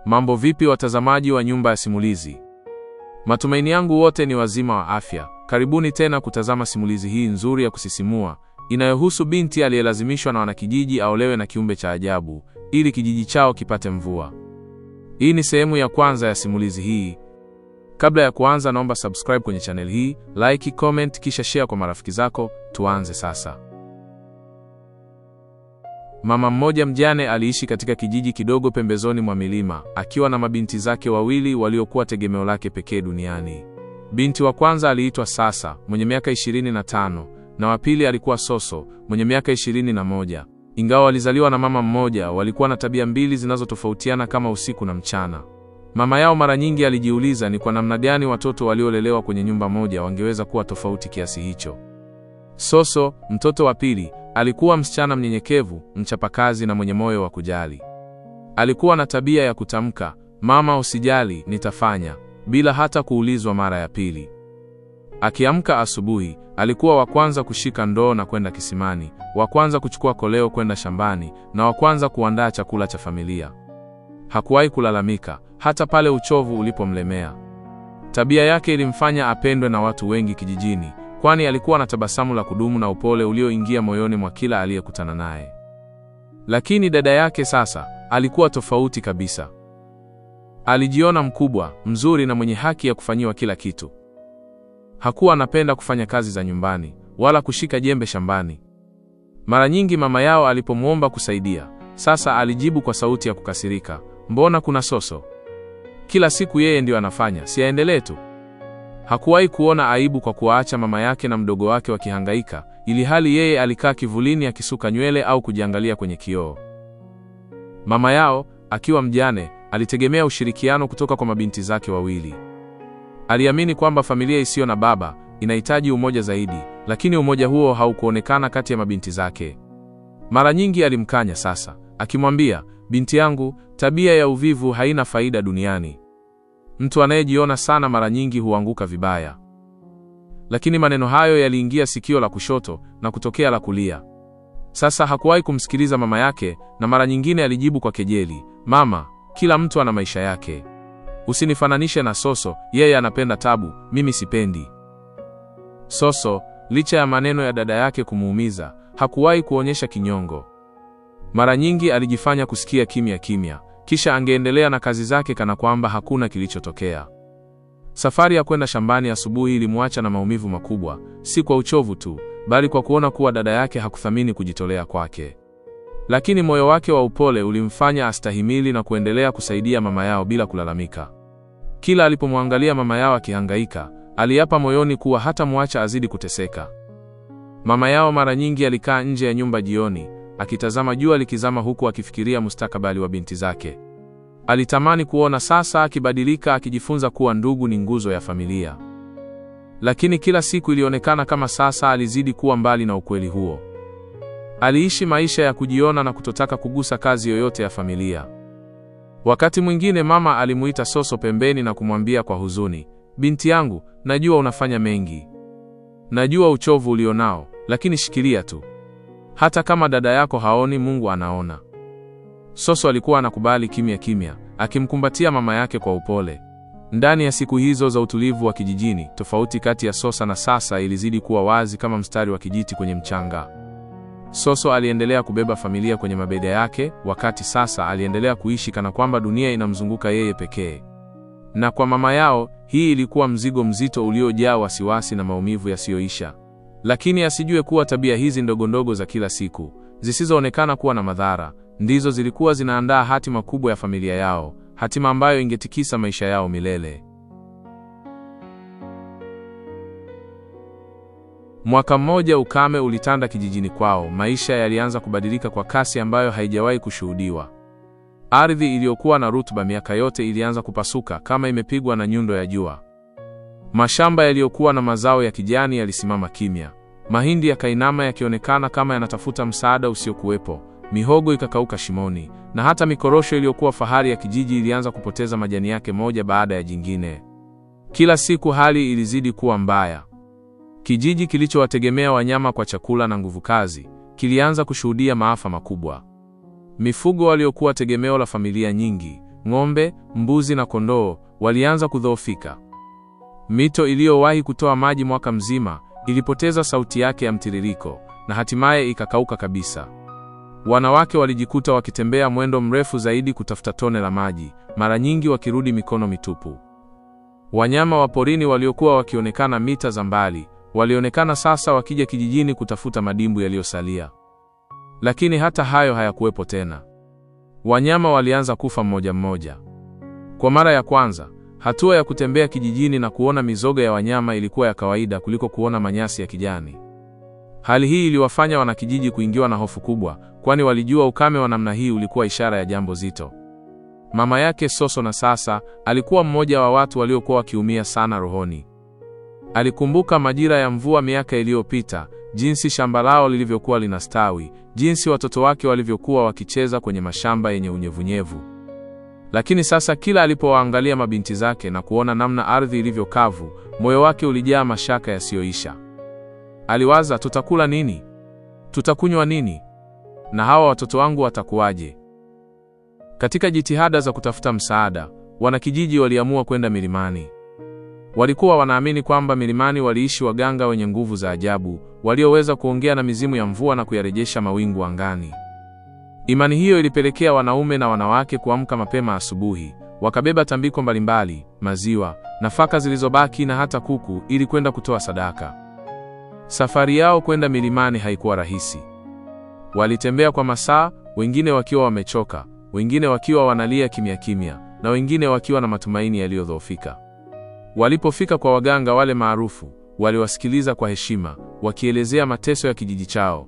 Mambo vipi watazamaji wa Nyumba ya Simulizi? Matumaini yangu wote ni wazima wa afya. Karibuni tena kutazama simulizi hii nzuri ya kusisimua inayohusu binti aliyelazimishwa na wanakijiji aolewe na kiumbe cha ajabu ili kijiji chao kipate mvua. Hii ni sehemu ya kwanza ya simulizi hii. Kabla ya kuanza, naomba subscribe kwenye channel hii, like, comment kisha share kwa marafiki zako. Tuanze sasa. Mama mmoja mjane aliishi katika kijiji kidogo pembezoni mwa milima, akiwa na mabinti zake wawili waliokuwa tegemeo lake pekee duniani. Binti wa kwanza aliitwa Sasa, mwenye miaka 25, na wa pili alikuwa Soso, mwenye miaka 21. Ingawa walizaliwa na mama mmoja, walikuwa na tabia mbili zinazotofautiana kama usiku na mchana. Mama yao mara nyingi alijiuliza ni kwa namna gani watoto waliolelewa kwenye nyumba moja wangeweza kuwa tofauti kiasi hicho. Soso, mtoto wa pili, alikuwa msichana mnyenyekevu, mchapakazi na mwenye moyo wa kujali. Alikuwa na tabia ya kutamka, "Mama usijali, nitafanya," bila hata kuulizwa mara ya pili. Akiamka asubuhi, alikuwa wa kwanza kushika ndoo na kwenda kisimani, wa kwanza kuchukua koleo kwenda shambani, na wa kwanza kuandaa chakula cha familia. Hakuwahi kulalamika, hata pale uchovu ulipomlemea. Tabia yake ilimfanya apendwe na watu wengi kijijini, kwani alikuwa na tabasamu la kudumu na upole ulioingia moyoni mwa kila aliyekutana naye. Lakini dada yake Sasa alikuwa tofauti kabisa. Alijiona mkubwa, mzuri na mwenye haki ya kufanyiwa kila kitu. Hakuwa anapenda kufanya kazi za nyumbani, wala kushika jembe shambani. Mara nyingi mama yao alipomuomba kusaidia, Sasa alijibu kwa sauti ya kukasirika, "Mbona kuna Soso? Kila siku yeye ndio anafanya, si aendelee tu?" Hakuwahi kuona aibu kwa kuwaacha mama yake na mdogo wake wakihangaika, ili hali yeye alikaa kivulini akisuka nywele au kujiangalia kwenye kioo. Mama yao, akiwa mjane, alitegemea ushirikiano kutoka kwa mabinti zake wawili. Aliamini kwamba familia isiyo na baba inahitaji umoja zaidi, lakini umoja huo haukuonekana kati ya mabinti zake. Mara nyingi alimkanya Sasa, akimwambia, "Binti yangu, tabia ya uvivu haina faida duniani. Mtu anayejiona sana mara nyingi huanguka vibaya." Lakini maneno hayo yaliingia sikio la kushoto na kutokea la kulia. Sasa hakuwahi kumsikiliza mama yake, na mara nyingine alijibu kwa kejeli, "Mama, kila mtu ana maisha yake. Usinifananishe na Soso, yeye anapenda tabu, mimi sipendi." Soso, licha ya maneno ya dada yake kumuumiza, hakuwahi kuonyesha kinyongo. Mara nyingi alijifanya kusikia kimya kimya, kisha angeendelea na kazi zake kana kwamba hakuna kilichotokea. Safari ya kwenda shambani asubuhi ilimwacha na maumivu makubwa, si kwa uchovu tu, bali kwa kuona kuwa dada yake hakuthamini kujitolea kwake. Lakini moyo wake wa upole ulimfanya astahimili na kuendelea kusaidia mama yao bila kulalamika. Kila alipomwangalia mama yao akihangaika, aliapa moyoni kuwa hatamwacha azidi kuteseka. Mama yao mara nyingi alikaa nje ya nyumba jioni, akitazama jua likizama huku akifikiria mustakabali wa binti zake. Alitamani kuona Sasa akibadilika, akijifunza kuwa ndugu ni nguzo ya familia. Lakini kila siku ilionekana kama Sasa alizidi kuwa mbali na ukweli huo. Aliishi maisha ya kujiona na kutotaka kugusa kazi yoyote ya familia. Wakati mwingine mama alimuita Soso pembeni na kumwambia kwa huzuni, "Binti yangu, najua unafanya mengi. Najua uchovu ulionao, lakini shikilia tu. Hata kama dada yako haoni, Mungu anaona." Soso alikuwa anakubali kimya kimya, akimkumbatia mama yake kwa upole. Ndani ya siku hizo za utulivu wa kijijini, tofauti kati ya Sosa na Sasa ilizidi kuwa wazi kama mstari wa kijiti kwenye mchanga. Soso aliendelea kubeba familia kwenye mabega yake, wakati Sasa aliendelea kuishi kana kwamba dunia inamzunguka yeye pekee. Na kwa mama yao, hii ilikuwa mzigo mzito uliojaa wasiwasi na maumivu yasiyoisha. Lakini asijue kuwa tabia hizi ndogondogo za kila siku, zisizoonekana kuwa na madhara, ndizo zilikuwa zinaandaa hatima kubwa ya familia yao, hatima ambayo ingetikisa maisha yao milele. Mwaka mmoja ukame ulitanda kijijini kwao. Maisha yalianza kubadilika kwa kasi ambayo haijawahi kushuhudiwa. Ardhi iliyokuwa na rutuba miaka yote ilianza kupasuka kama imepigwa na nyundo ya jua. Mashamba yaliyokuwa na mazao ya kijani yalisimama kimya. Mahindi yakainama yakionekana kama yanatafuta msaada usiokuwepo. Mihogo ikakauka shimoni, na hata mikorosho iliyokuwa fahari ya kijiji ilianza kupoteza majani yake moja baada ya jingine. Kila siku hali ilizidi kuwa mbaya. Kijiji kilichowategemea wanyama kwa chakula na nguvu kazi kilianza kushuhudia maafa makubwa. Mifugo waliokuwa tegemeo la familia nyingi, ng'ombe, mbuzi na kondoo walianza kudhoofika. Mito iliyowahi kutoa maji mwaka mzima ilipoteza sauti yake ya mtiririko na hatimaye ikakauka kabisa. Wanawake walijikuta wakitembea mwendo mrefu zaidi kutafuta tone la maji, mara nyingi wakirudi mikono mitupu. Wanyama wa porini waliokuwa wakionekana mita za mbali, walionekana sasa wakija kijijini kutafuta madimbu yaliyosalia. Lakini hata hayo hayakuwepo tena. Wanyama walianza kufa mmoja mmoja. Kwa mara ya kwanza, hatua ya kutembea kijijini na kuona mizoga ya wanyama ilikuwa ya kawaida kuliko kuona manyasi ya kijani. Hali hii iliwafanya wanakijiji kuingiwa na hofu kubwa, kwani walijua ukame wa namna hii ulikuwa ishara ya jambo zito. Mama yake Soso na sasa alikuwa mmoja wa watu waliokuwa wakiumia sana rohoni. Alikumbuka majira ya mvua miaka iliyopita, jinsi shamba lao lilivyokuwa linastawi, jinsi watoto wake walivyokuwa wakicheza kwenye mashamba yenye unyevunyevu. Lakini sasa kila alipowaangalia mabinti zake na kuona namna ardhi ilivyokavu, moyo wake ulijaa mashaka yasiyoisha. Aliwaza, tutakula nini? Tutakunywa nini? Na hawa watoto wangu watakuwaje? Katika jitihada za kutafuta msaada, wanakijiji waliamua kwenda milimani. Walikuwa wanaamini kwamba milimani waliishi waganga wenye nguvu za ajabu, walioweza kuongea na mizimu ya mvua na kuyarejesha mawingu angani. Imani hiyo ilipelekea wanaume na wanawake kuamka mapema asubuhi, wakabeba tambiko mbalimbali, maziwa, nafaka zilizobaki na hata kuku ili kwenda kutoa sadaka. Safari yao kwenda milimani haikuwa rahisi. Walitembea kwa masaa, wengine wakiwa wamechoka, wengine wakiwa wanalia kimya kimya, na wengine wakiwa na matumaini yaliyodhoofika. Walipofika kwa waganga wale maarufu, waliwasikiliza kwa heshima, wakielezea mateso ya kijiji chao.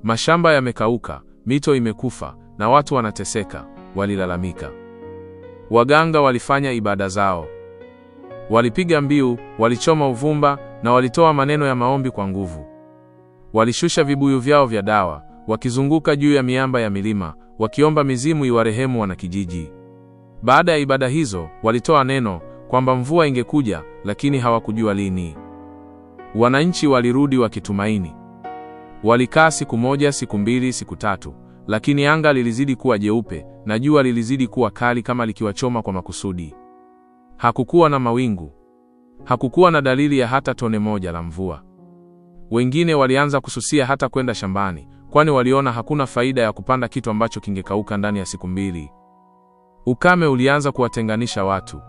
Mashamba yamekauka, mito imekufa, na watu wanateseka, walilalamika. Waganga walifanya ibada zao. Walipiga mbiu, walichoma uvumba, na walitoa maneno ya maombi kwa nguvu. Walishusha vibuyu vyao vya dawa, wakizunguka juu ya miamba ya milima, wakiomba mizimu iwarehemu wanakijiji. Baada ya ibada hizo, walitoa neno kwamba mvua ingekuja, lakini hawakujua lini. Wananchi walirudi wakitumaini. Walikaa siku moja, siku mbili, siku tatu, lakini anga lilizidi kuwa jeupe na jua lilizidi kuwa kali kama likiwachoma kwa makusudi. Hakukuwa na mawingu. Hakukuwa na dalili ya hata tone moja la mvua. Wengine walianza kususia hata kwenda shambani, kwani waliona hakuna faida ya kupanda kitu ambacho kingekauka ndani ya siku mbili. Ukame ulianza kuwatenganisha watu.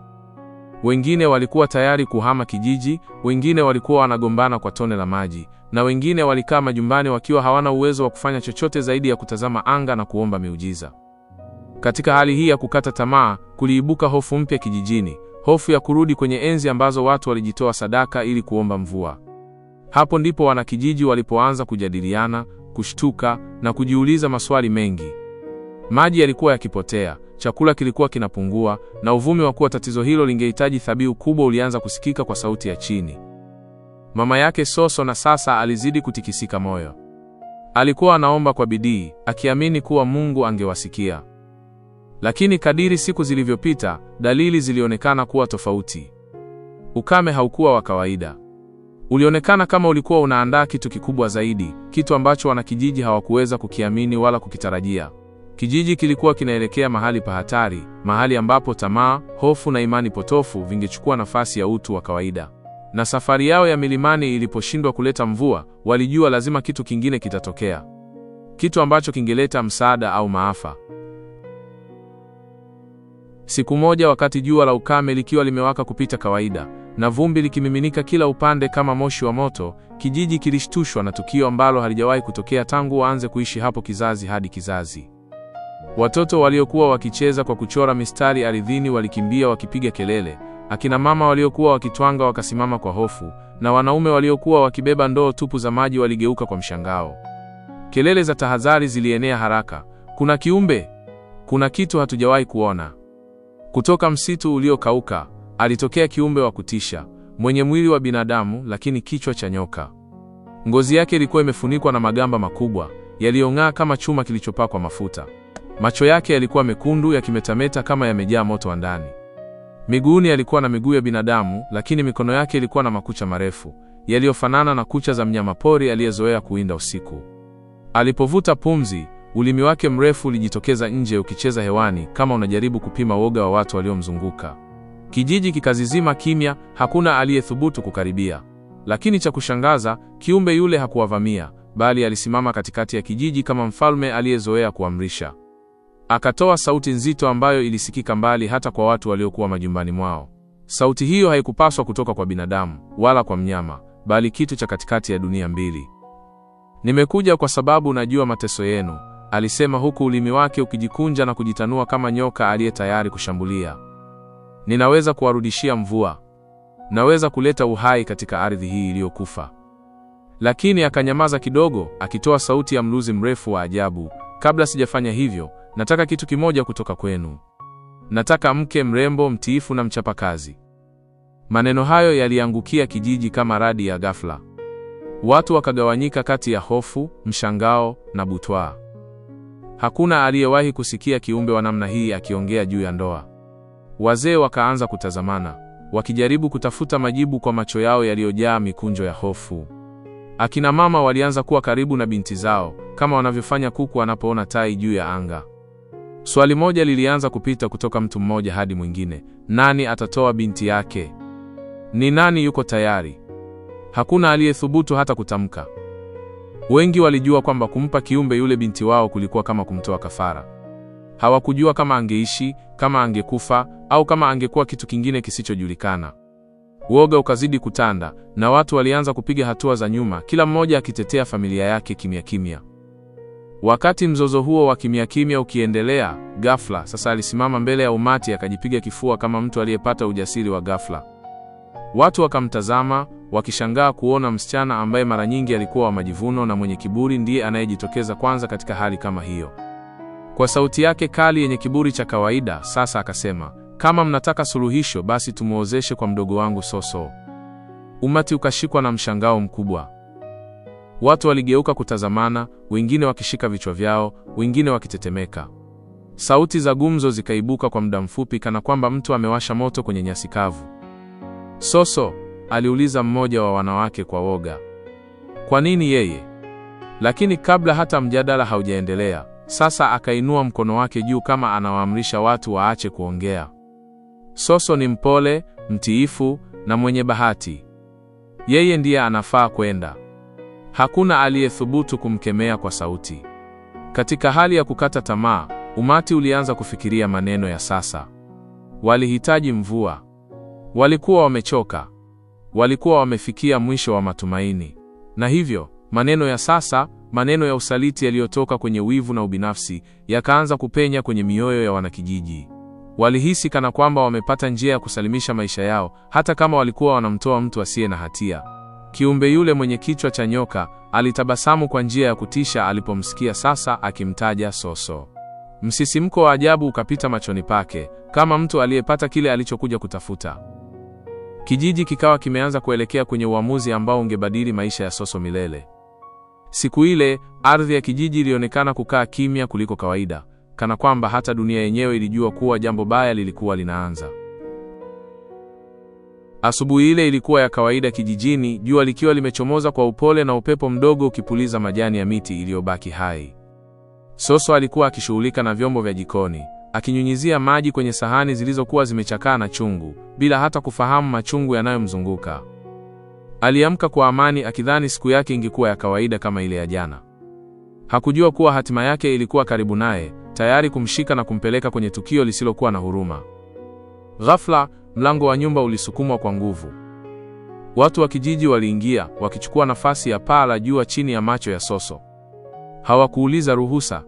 Wengine walikuwa tayari kuhama kijiji, wengine walikuwa wanagombana kwa tone la maji, na wengine walikaa majumbani wakiwa hawana uwezo wa kufanya chochote zaidi ya kutazama anga na kuomba miujiza. Katika hali hii ya kukata tamaa, kuliibuka hofu mpya kijijini, hofu ya kurudi kwenye enzi ambazo watu walijitoa sadaka ili kuomba mvua. Hapo ndipo wanakijiji walipoanza kujadiliana, kushtuka na kujiuliza maswali mengi. Maji yalikuwa yakipotea, chakula kilikuwa kinapungua, na uvumi wa kuwa tatizo hilo lingehitaji dhabihu kubwa ulianza kusikika kwa sauti ya chini. Mama yake Soso na sasa alizidi kutikisika moyo. Alikuwa anaomba kwa bidii, akiamini kuwa Mungu angewasikia. Lakini kadiri siku zilivyopita, dalili zilionekana kuwa tofauti. Ukame haukuwa wa kawaida. Ulionekana kama ulikuwa unaandaa kitu kikubwa zaidi, kitu ambacho wanakijiji hawakuweza kukiamini wala kukitarajia. Kijiji kilikuwa kinaelekea mahali pa hatari, mahali ambapo tamaa, hofu na imani potofu vingechukua nafasi ya utu wa kawaida. Na safari yao ya milimani iliposhindwa kuleta mvua, walijua lazima kitu kingine kitatokea. Kitu ambacho kingeleta msaada au maafa. Siku moja, wakati jua la ukame likiwa limewaka kupita kawaida, na vumbi likimiminika kila upande kama moshi wa moto, kijiji kilishtushwa na tukio ambalo halijawahi kutokea tangu waanze kuishi hapo kizazi hadi kizazi. Watoto waliokuwa wakicheza kwa kuchora mistari ardhini walikimbia wakipiga kelele, akina mama waliokuwa wakitwanga wakasimama kwa hofu, na wanaume waliokuwa wakibeba ndoo tupu za maji waligeuka kwa mshangao. Kelele za tahadhari zilienea haraka. Kuna kiumbe! Kuna kitu hatujawahi kuona! Kutoka msitu uliokauka, alitokea kiumbe wa kutisha, mwenye mwili wa binadamu lakini kichwa cha nyoka. Ngozi yake ilikuwa imefunikwa na magamba makubwa, yaliyong'aa kama chuma kilichopakwa mafuta. Macho yake yalikuwa mekundu yakimetameta kama yamejaa moto wa ndani. Miguuni alikuwa na miguu ya binadamu, lakini mikono yake ilikuwa na makucha marefu, yaliyofanana na kucha za mnyamapori aliyezoea kuwinda usiku. Alipovuta pumzi, Ulimi wake mrefu ulijitokeza nje ukicheza hewani kama unajaribu kupima woga wa watu waliomzunguka. Kijiji kikazizima kimya, hakuna aliyethubutu kukaribia. Lakini cha kushangaza, kiumbe yule hakuwavamia, bali alisimama katikati ya kijiji kama mfalme aliyezoea kuamrisha. Akatoa sauti nzito ambayo ilisikika mbali hata kwa watu waliokuwa majumbani mwao. Sauti hiyo haikupaswa kutoka kwa binadamu, wala kwa mnyama, bali kitu cha katikati ya dunia mbili. Nimekuja kwa sababu najua mateso yenu, alisema huku ulimi wake ukijikunja na kujitanua kama nyoka aliye tayari kushambulia. Ninaweza kuwarudishia mvua. Naweza kuleta uhai katika ardhi hii iliyokufa. Lakini akanyamaza kidogo, akitoa sauti ya mluzi mrefu wa ajabu. Kabla sijafanya hivyo, nataka kitu kimoja kutoka kwenu. Nataka mke mrembo, mtiifu na mchapakazi. Maneno hayo yaliangukia kijiji kama radi ya ghafla. Watu wakagawanyika kati ya hofu, mshangao na butwaa. Hakuna aliyewahi kusikia kiumbe wa namna hii akiongea juu ya ndoa. Wazee wakaanza kutazamana, wakijaribu kutafuta majibu kwa macho yao yaliyojaa mikunjo ya hofu. Akina mama walianza kuwa karibu na binti zao, kama wanavyofanya kuku wanapoona tai juu ya anga. Swali moja lilianza kupita kutoka mtu mmoja hadi mwingine: nani atatoa binti yake? Ni nani yuko tayari? Hakuna aliyethubutu hata kutamka. Wengi walijua kwamba kumpa kiumbe yule binti wao kulikuwa kama kumtoa kafara. Hawakujua kama angeishi, kama angekufa, au kama angekuwa kitu kingine kisichojulikana. Uoga ukazidi kutanda, na watu walianza kupiga hatua za nyuma, kila mmoja akitetea familia yake kimya kimya. Wakati mzozo huo wa kimya kimya ukiendelea, ghafla sasa alisimama mbele ya umati, akajipiga kifua kama mtu aliyepata ujasiri wa ghafla. Watu wakamtazama, wakishangaa kuona msichana ambaye mara nyingi alikuwa wa majivuno na mwenye kiburi ndiye anayejitokeza kwanza katika hali kama hiyo. Kwa sauti yake kali yenye kiburi cha kawaida, sasa akasema, kama mnataka suluhisho basi tumuozeshe kwa mdogo wangu Soso. Umati ukashikwa na mshangao mkubwa. Watu waligeuka kutazamana, wengine wakishika vichwa vyao, wengine wakitetemeka. Sauti za gumzo zikaibuka kwa muda mfupi kana kwamba mtu amewasha moto kwenye nyasi kavu. Soso, aliuliza mmoja wa wanawake kwa woga. Kwa nini yeye? Lakini kabla hata mjadala haujaendelea, sasa akainua mkono wake juu kama anawaamrisha watu waache kuongea. Soso ni mpole, mtiifu na mwenye bahati. Yeye ndiye anafaa kwenda. Hakuna aliyethubutu kumkemea kwa sauti. Katika hali ya kukata tamaa, umati ulianza kufikiria maneno ya sasa. Walihitaji mvua. Walikuwa wamechoka. Walikuwa wamefikia mwisho wa matumaini. Na hivyo, maneno ya sasa, maneno ya usaliti yaliyotoka kwenye wivu na ubinafsi, yakaanza kupenya kwenye mioyo ya wanakijiji. Walihisi kana kwamba wamepata njia ya kusalimisha maisha yao, hata kama walikuwa wanamtoa mtu asiye na hatia. Kiumbe yule mwenye kichwa cha nyoka alitabasamu kwa njia ya kutisha alipomsikia sasa akimtaja Soso. Msisimko wa ajabu ukapita machoni pake, kama mtu aliyepata kile alichokuja kutafuta. Kijiji kikawa kimeanza kuelekea kwenye uamuzi ambao ungebadili maisha ya Soso milele. Siku ile, ardhi ya kijiji ilionekana kukaa kimya kuliko kawaida, kana kwamba hata dunia yenyewe ilijua kuwa jambo baya lilikuwa linaanza. Asubuhi ile ilikuwa ya kawaida kijijini, jua likiwa limechomoza kwa upole na upepo mdogo ukipuliza majani ya miti iliyobaki hai. Soso alikuwa akishughulika na vyombo vya jikoni, akinyunyizia maji kwenye sahani zilizokuwa zimechakaa na chungu, bila hata kufahamu machungu yanayomzunguka. Aliamka kwa amani akidhani siku yake ingekuwa ya kawaida kama ile ya jana. Hakujua kuwa hatima yake ilikuwa karibu naye, tayari kumshika na kumpeleka kwenye tukio lisilokuwa na huruma. Ghafla, mlango wa nyumba ulisukumwa kwa nguvu. Watu wa kijiji waliingia, wakichukua nafasi ya paa la jua chini ya macho ya Soso. Hawakuuliza ruhusa.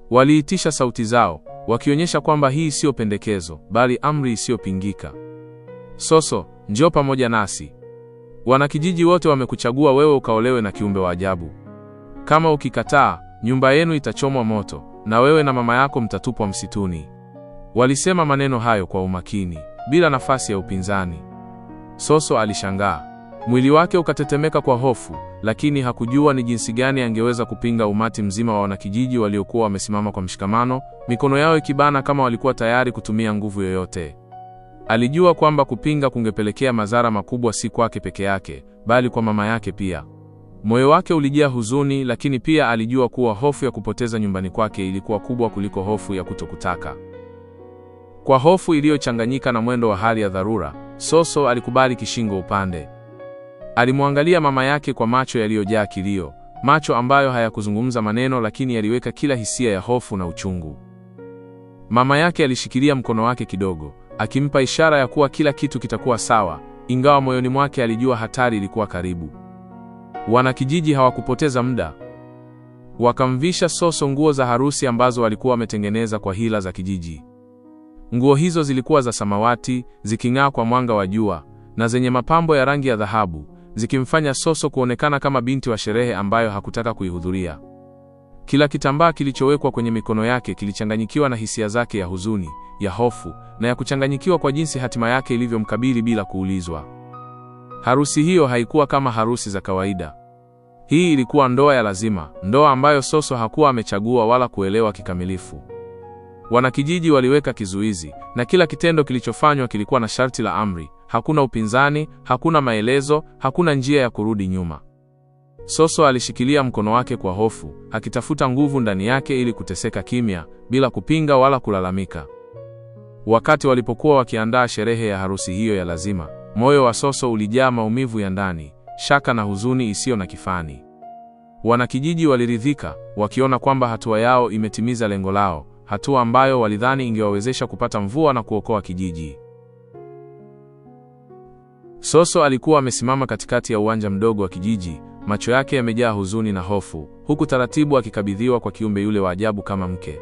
Waliitisha sauti zao, wakionyesha kwamba hii sio pendekezo, bali amri isiyopingika. Soso, njoo pamoja nasi. Wanakijiji wote wamekuchagua wewe ukaolewe na kiumbe wa ajabu. Kama ukikataa, nyumba yenu itachomwa moto, na wewe na mama yako mtatupwa msituni. Walisema maneno hayo kwa umakini, bila nafasi ya upinzani. Soso alishangaa. Mwili wake ukatetemeka kwa hofu, lakini hakujua ni jinsi gani angeweza kupinga umati mzima wa wanakijiji waliokuwa wamesimama kwa mshikamano, mikono yao ikibana kama walikuwa tayari kutumia nguvu yoyote. Alijua kwamba kupinga kungepelekea madhara makubwa si kwake peke yake, bali kwa mama yake pia. Moyo wake ulijaa huzuni, lakini pia alijua kuwa hofu ya kupoteza nyumbani kwake ilikuwa kubwa kuliko hofu ya kutokutaka. Kwa hofu iliyochanganyika na mwendo wa hali ya dharura, Soso alikubali kishingo upande. Alimwangalia mama yake kwa macho yaliyojaa kilio, macho ambayo hayakuzungumza maneno lakini yaliweka kila hisia ya hofu na uchungu. Mama yake alishikilia mkono wake kidogo, akimpa ishara ya kuwa kila kitu kitakuwa sawa, ingawa moyoni mwake alijua hatari ilikuwa karibu. Wanakijiji hawakupoteza muda. Wakamvisha Soso nguo za harusi ambazo walikuwa wametengeneza kwa hila za kijiji. Nguo hizo zilikuwa za samawati, ziking'aa kwa mwanga wa jua, na zenye mapambo ya rangi ya dhahabu, zikimfanya Soso kuonekana kama binti wa sherehe ambayo hakutaka kuihudhuria. Kila kitambaa kilichowekwa kwenye mikono yake kilichanganyikiwa na hisia zake ya huzuni, ya hofu, na ya kuchanganyikiwa kwa jinsi hatima yake ilivyomkabili bila kuulizwa. Harusi hiyo haikuwa kama harusi za kawaida. Hii ilikuwa ndoa ya lazima, ndoa ambayo Soso hakuwa amechagua wala kuelewa kikamilifu. Wanakijiji waliweka kizuizi, na kila kitendo kilichofanywa kilikuwa na sharti la amri. Hakuna upinzani, hakuna maelezo, hakuna njia ya kurudi nyuma. Soso alishikilia mkono wake kwa hofu, akitafuta nguvu ndani yake ili kuteseka kimya, bila kupinga wala kulalamika. Wakati walipokuwa wakiandaa sherehe ya harusi hiyo ya lazima, moyo wa Soso ulijaa maumivu ya ndani, shaka na huzuni isiyo na kifani. Wanakijiji waliridhika, wakiona kwamba hatua yao imetimiza lengo lao, hatua ambayo walidhani ingewawezesha kupata mvua na kuokoa kijiji. Soso alikuwa amesimama katikati ya uwanja mdogo wa kijiji, macho yake yamejaa huzuni na hofu, huku taratibu akikabidhiwa kwa kiumbe yule wa ajabu kama mke.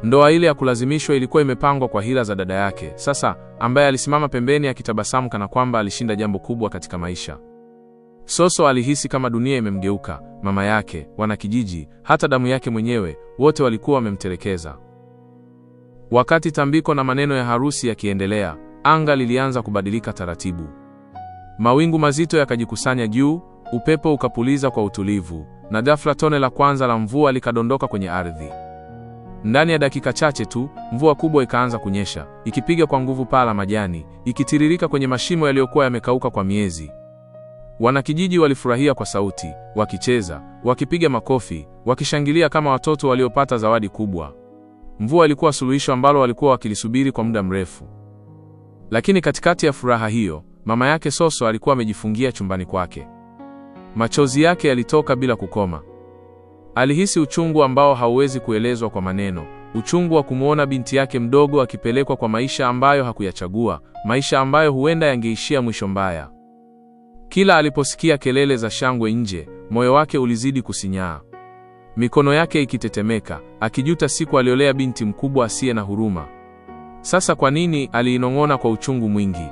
Ndoa ile ya kulazimishwa ilikuwa imepangwa kwa hila za dada yake, sasa, ambaye alisimama pembeni akitabasamu kana kwamba alishinda jambo kubwa katika maisha. Soso alihisi kama dunia imemgeuka, mama yake, wanakijiji, hata damu yake mwenyewe, wote walikuwa wamemtelekeza. Wakati tambiko na maneno ya harusi yakiendelea, anga lilianza kubadilika taratibu. Mawingu mazito yakajikusanya juu, upepo ukapuliza kwa utulivu, na ghafla tone la kwanza la mvua likadondoka kwenye ardhi. Ndani ya dakika chache tu, mvua kubwa ikaanza kunyesha, ikipiga kwa nguvu paa la majani, ikitiririka kwenye mashimo yaliyokuwa yamekauka kwa miezi. Wanakijiji walifurahia kwa sauti, wakicheza, wakipiga makofi, wakishangilia kama watoto waliopata zawadi kubwa. Mvua ilikuwa suluhisho ambalo walikuwa wakilisubiri kwa muda mrefu. Lakini katikati ya furaha hiyo, mama yake Soso alikuwa amejifungia chumbani kwake. Machozi yake yalitoka bila kukoma. Alihisi uchungu ambao hauwezi kuelezwa kwa maneno, uchungu wa kumuona binti yake mdogo akipelekwa kwa maisha ambayo hakuyachagua, maisha ambayo huenda yangeishia mwisho mbaya. Kila aliposikia kelele za shangwe nje, moyo wake ulizidi kusinyaa. Mikono yake ikitetemeka, akijuta siku aliolea binti mkubwa asiye na huruma. Sasa kwa nini, aliinong'ona kwa uchungu mwingi.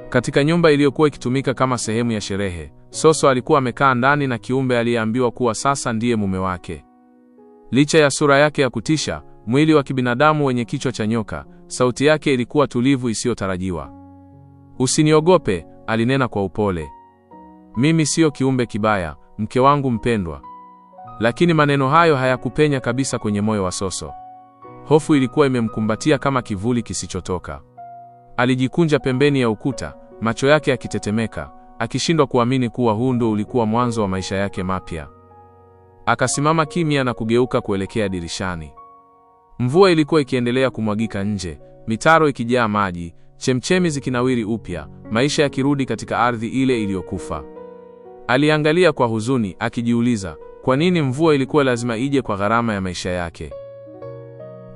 Katika nyumba iliyokuwa ikitumika kama sehemu ya sherehe, Soso alikuwa amekaa ndani na kiumbe aliyeambiwa kuwa sasa ndiye mume wake. Licha ya sura yake ya kutisha, mwili wa kibinadamu wenye kichwa cha nyoka, sauti yake ilikuwa tulivu isiyotarajiwa. "Usiniogope," alinena kwa upole. "Mimi sio kiumbe kibaya, mke wangu mpendwa." Lakini maneno hayo hayakupenya kabisa kwenye moyo wa Soso. Hofu ilikuwa imemkumbatia kama kivuli kisichotoka. Alijikunja pembeni ya ukuta, macho yake yakitetemeka, akishindwa kuamini kuwa huu ndio ulikuwa mwanzo wa maisha yake mapya. Akasimama kimya na kugeuka kuelekea dirishani. Mvua ilikuwa ikiendelea kumwagika nje, mitaro ikijaa maji, chemchemi zikinawiri upya, maisha yakirudi katika ardhi ile iliyokufa. Aliangalia kwa huzuni, akijiuliza, kwa nini mvua ilikuwa lazima ije kwa gharama ya maisha yake?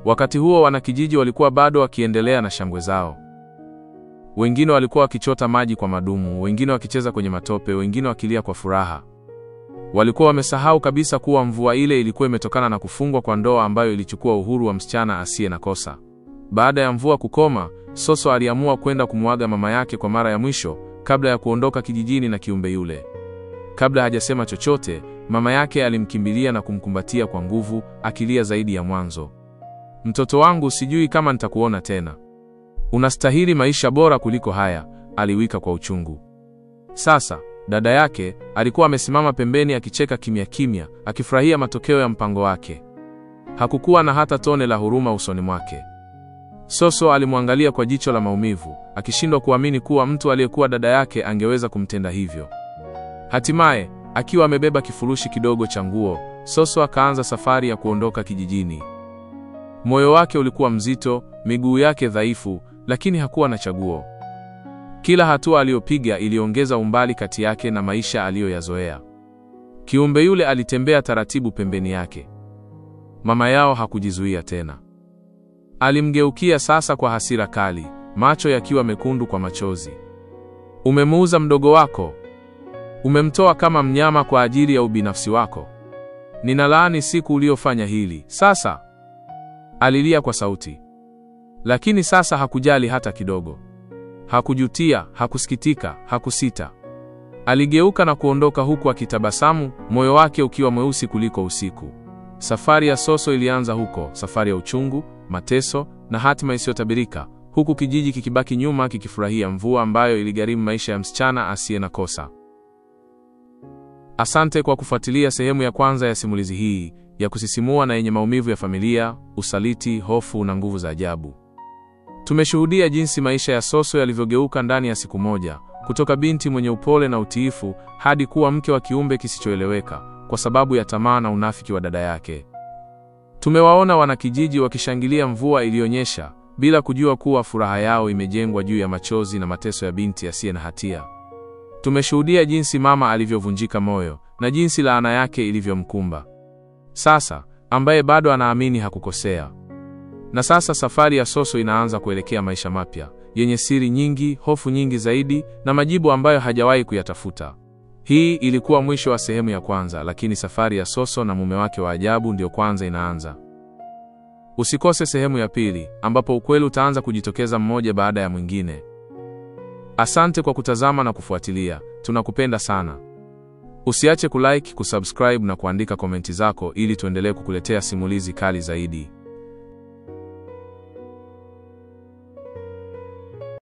Wakati huo wanakijiji walikuwa bado wakiendelea na shangwe zao. Wengine walikuwa wakichota maji kwa madumu, wengine wakicheza kwenye matope, wengine wakilia kwa furaha. Walikuwa wamesahau kabisa kuwa mvua ile ilikuwa imetokana na kufungwa kwa ndoa ambayo ilichukua uhuru wa msichana asiye na kosa. Baada ya mvua kukoma, Soso aliamua kwenda kumwaga mama yake kwa mara ya mwisho kabla ya kuondoka kijijini na kiumbe yule. Kabla hajasema chochote, mama yake alimkimbilia na kumkumbatia kwa nguvu, akilia zaidi ya mwanzo. "Mtoto wangu, sijui kama nitakuona tena. Unastahili maisha bora kuliko haya," aliwika kwa uchungu. Sasa, dada yake alikuwa amesimama pembeni akicheka kimya kimya, akifurahia matokeo ya mpango wake. Hakukuwa na hata tone la huruma usoni mwake. Soso alimwangalia kwa jicho la maumivu, akishindwa kuamini kuwa mtu aliyekuwa dada yake angeweza kumtenda hivyo. Hatimaye, Akiwa amebeba kifurushi kidogo cha nguo, Soso akaanza safari ya kuondoka kijijini. Moyo wake ulikuwa mzito, miguu yake dhaifu, lakini hakuwa na chaguo. Kila hatua aliyopiga iliongeza umbali kati yake na maisha aliyoyazoea. Kiumbe yule alitembea taratibu pembeni yake. Mama yao hakujizuia tena. Alimgeukia sasa kwa hasira kali, macho yakiwa mekundu kwa machozi. Umemuuza mdogo wako. Umemtoa kama mnyama kwa ajili ya ubinafsi wako. Ninalaani siku uliyofanya hili. Sasa, alilia kwa sauti. Lakini sasa hakujali hata kidogo. Hakujutia, hakusikitika, hakusita. Aligeuka na kuondoka huku akitabasamu, moyo wake ukiwa mweusi kuliko usiku. Safari ya Soso ilianza huko, safari ya uchungu, mateso na hatima isiyotabirika, huku kijiji kikibaki nyuma kikifurahia mvua ambayo iligharimu maisha ya msichana asiye na kosa. Asante kwa kufuatilia sehemu ya kwanza ya simulizi hii ya kusisimua na yenye maumivu ya familia, usaliti, hofu na nguvu za ajabu. Tumeshuhudia jinsi maisha ya Soso yalivyogeuka ndani ya siku moja, kutoka binti mwenye upole na utiifu hadi kuwa mke wa kiumbe kisichoeleweka kwa sababu ya tamaa na unafiki wa dada yake. Tumewaona wanakijiji wakishangilia mvua iliyonyesha bila kujua kuwa furaha yao imejengwa juu ya machozi na mateso ya binti asiye na hatia. Tumeshuhudia jinsi mama alivyovunjika moyo na jinsi laana yake ilivyomkumba sasa, ambaye bado anaamini hakukosea. Na sasa safari ya Soso inaanza kuelekea maisha mapya, yenye siri nyingi, hofu nyingi zaidi, na majibu ambayo hajawahi kuyatafuta. Hii ilikuwa mwisho wa sehemu ya kwanza, lakini safari ya Soso na mume wake wa ajabu ndio kwanza inaanza. Usikose sehemu ya pili, ambapo ukweli utaanza kujitokeza mmoja baada ya mwingine. Asante kwa kutazama na kufuatilia, tunakupenda sana. Usiache kulike, kusubscribe na kuandika komenti zako ili tuendelee kukuletea simulizi kali zaidi.